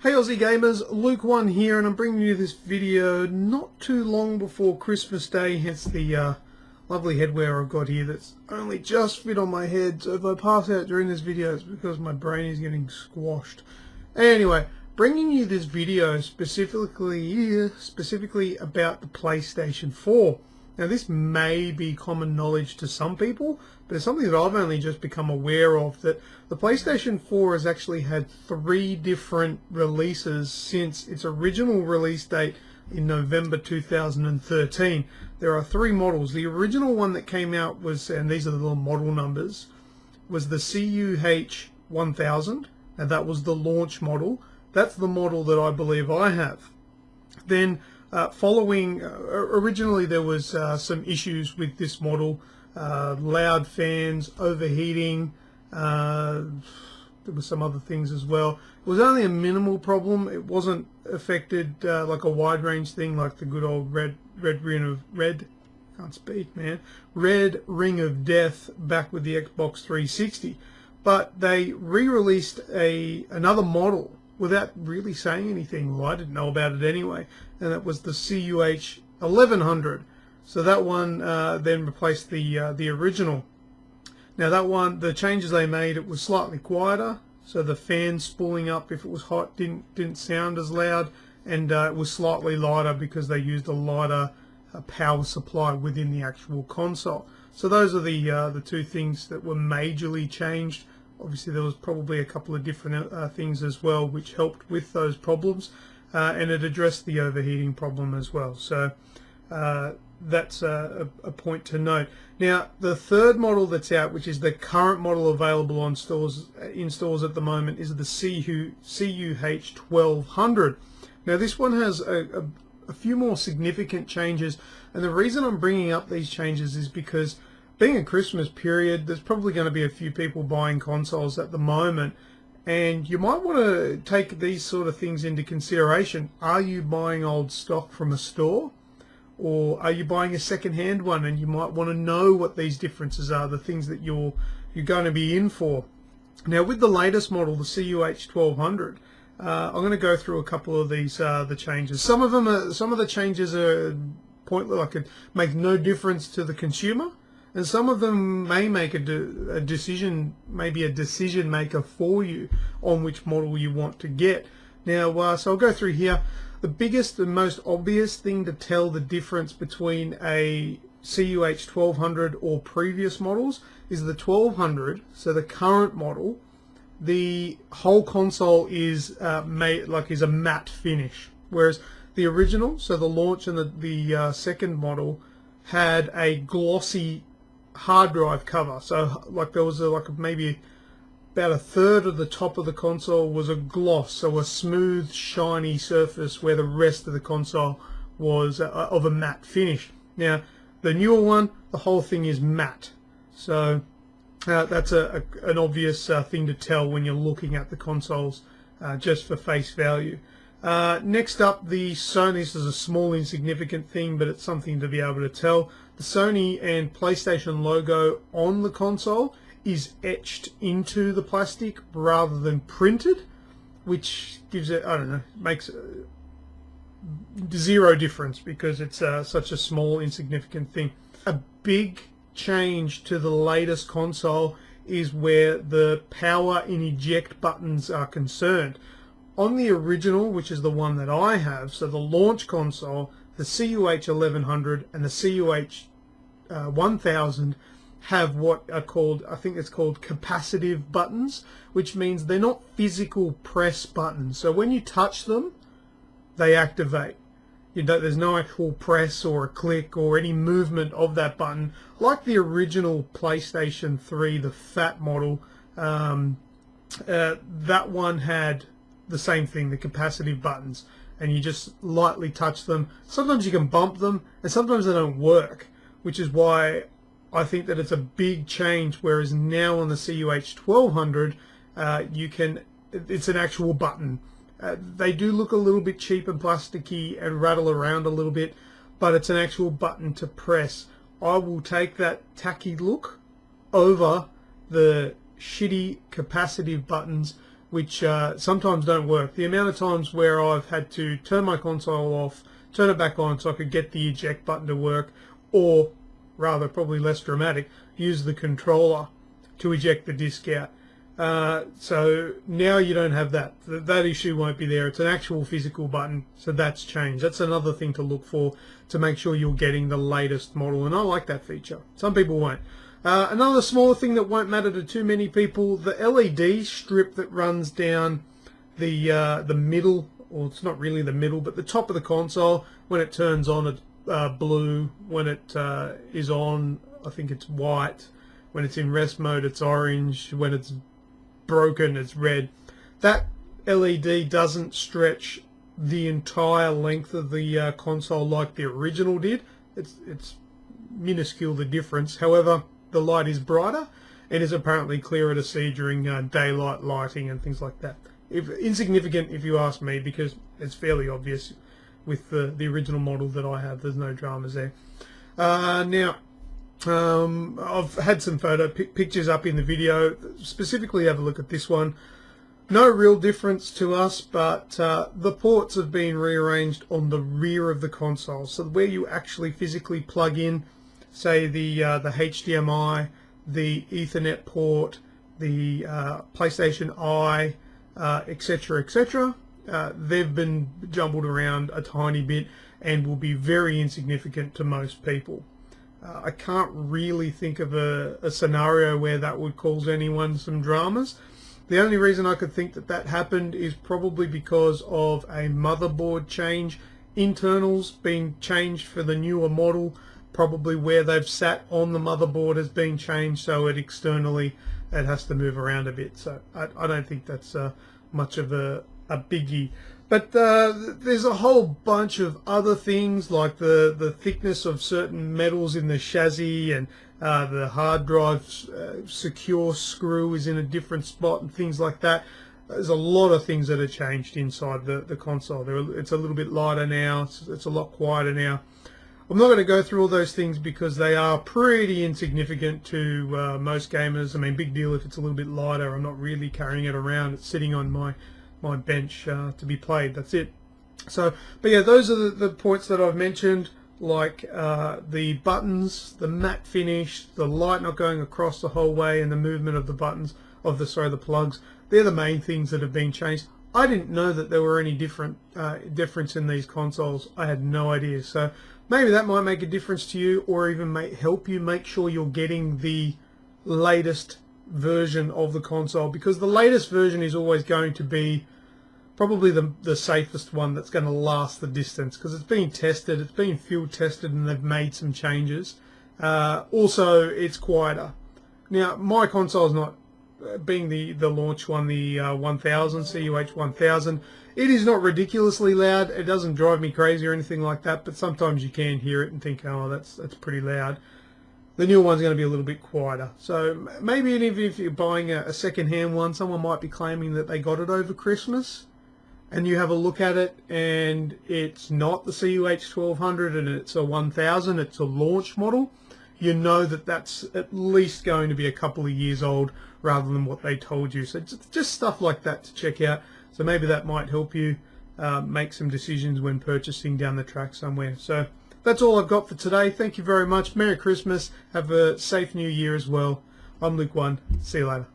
Hey Aussie gamers, Luke1 here, and I'm bringing you this video not too long before Christmas Day, hence the lovely headwear I've got here that's only just fit on my head, so if I pass out during this video it's because my brain is getting squashed. Anyway, bringing you this video specifically about the PlayStation 4. Now this may be common knowledge to some people, but it's something that I've only just become aware of, that the PlayStation 4 has actually had 3 different releases since its original release date in November 2013. There are 3 models. The original one that came out was, and these are the little model numbers, was the CUH1000, and that was the launch model. That's the model that I believe I have. Then originally there was some issues with this model, loud fans, overheating, there were some other things as well. It was only a minimal problem. It wasn't affected like a wide range thing like the good old red ring of death back with the Xbox 360. But they re-released another model without really saying anything. Well, I didn't know about it anyway, and that was the CUH 1100. So that one then replaced the original. Now that one, the changes they made, it was slightly quieter, so the fan spooling up if it was hot didn't sound as loud, and it was slightly lighter because they used a lighter power supply within the actual console. So those are the 2 things that were majorly changed. Obviously there was probably a couple of different things as well which helped with those problems, and it addressed the overheating problem as well. So that's a point to note. Now the third model that's out, which is the current model available on in stores at the moment, is the CUH 1200. Now this one has a few more significant changes, and the reason I'm bringing up these changes is because being a Christmas period, there's probably going to be a few people buying consoles at the moment, and you might want to take these sort of things into consideration. Are you buying old stock from a store, or are you buying a second-hand one? And you might want to know what these differences are, the things that you're going to be in for. Now with the latest model, the CUH 1200, I'm going to go through a couple of these the changes. Some of the changes are pointless, like it make no difference to the consumer. And some of them may make a decision maker for you on which model you want to get. Now, so I'll go through here. The biggest and most obvious thing to tell the difference between a CUH 1200 or previous models is the 1200, so the current model, the whole console is is a matte finish, whereas the original, so the launch and the second model, had a glossy hard drive cover. So like there was maybe about a third of the top of the console was a gloss, so a smooth shiny surface, where the rest of the console was of a matte finish. Now the newer one, the whole thing is matte, so that's an obvious thing to tell when you're looking at the consoles just for face value. Next up, the Sony. This is a small insignificant thing, but it's something to be able to tell. The Sony and PlayStation logo on the console is etched into the plastic rather than printed, which gives it, I don't know, makes zero difference because it's such a small insignificant thing. A big change to the latest console is where the power and eject buttons are concerned. On the original, which is the one that I have, so the launch console, the CUH 1100 and the CUH 1000 have what are called, I think it's called capacitive buttons, which means they're not physical press buttons. So when you touch them, they activate. There's no actual press or a click or any movement of that button, like the original PlayStation 3, the fat model. That one had the same thing, the capacitive buttons, and you just lightly touch them. Sometimes you can bump them, and sometimes they don't work, which is why I think that it's a big change. Whereas now on the CUH 1200, it's an actual button. They do look a little bit cheap and plasticky and rattle around a little bit, but it's an actual button to press. I will take that tacky look over the shitty capacitive buttons which sometimes don't work. The amount of times where I've had to turn my console off, turn it back on so I could get the eject button to work, or rather, probably less dramatic, use the controller to eject the disc out. So now you don't have that. That issue won't be there. It's an actual physical button, so that's changed. That's another thing to look for to make sure you're getting the latest model, and I like that feature. Some people won't. Another smaller thing that won't matter to too many people, the LED strip that runs down the middle, or it's not really the middle, but the top of the console. When it turns on, it's blue. When it is on, I think it's white. When it's in rest mode, it's orange. When it's broken, it's red. That LED doesn't stretch the entire length of the console like the original did. It's minuscule, the difference. However, the light is brighter and is apparently clearer to see during daylight lighting and things like that. Insignificant if you ask me, because it's fairly obvious with the original model that I have. There's no dramas there. Now, I've had some pictures up in the video. Specifically, have a look at this one. No real difference to us, but the ports have been rearranged on the rear of the console. So where you actually physically plug in, say the HDMI, the Ethernet port, the PlayStation Eye, etc., etc., they've been jumbled around a tiny bit and will be very insignificant to most people. I can't really think of a scenario where that would cause anyone some dramas. The only reason I could think that that happened is probably because of a motherboard change, internals being changed for the newer model. Probably where they've sat on the motherboard has been changed, so it externally it has to move around a bit. So I don't think that's much of a biggie. But there's a whole bunch of other things, like the thickness of certain metals in the chassis, and the hard drive secure screw is in a different spot and things like that. There's a lot of things that have changed inside the console. It's a little bit lighter now. It's a lot quieter now. I'm not going to go through all those things because they are pretty insignificant to most gamers. I mean, big deal if it's a little bit lighter. I'm not really carrying it around. It's sitting on my bench to be played. That's it. So, but yeah, those are the points that I've mentioned, like the buttons, the matte finish, the light not going across the whole way, and the movement of the buttons, the plugs. They're the main things that have been changed. I didn't know that there were any difference in these consoles. I had no idea. So maybe that might make a difference to you, or even help you make sure you're getting the latest version of the console, because the latest version is always going to be probably the safest one that's going to last the distance, because it's been tested, it's been field tested, and they've made some changes. Also, it's quieter. Now, my console is not, being the launch one, the 1000, CUH 1000, it is not ridiculously loud. It doesn't drive me crazy or anything like that, but sometimes you can hear it and think, oh, that's pretty loud. The new one's going to be a little bit quieter. So maybe even if you're buying a second-hand one, someone might be claiming that they got it over Christmas, and you have a look at it and it's not the CUH 1200 and it's a 1000, it's a launch model. You know that that's at least going to be a couple of years old rather than what they told you. So just stuff like that to check out. So maybe that might help you make some decisions when purchasing down the track somewhere. So that's all I've got for today. Thank you very much. Merry Christmas. Have a safe New Year as well. I'm Luke1. See you later.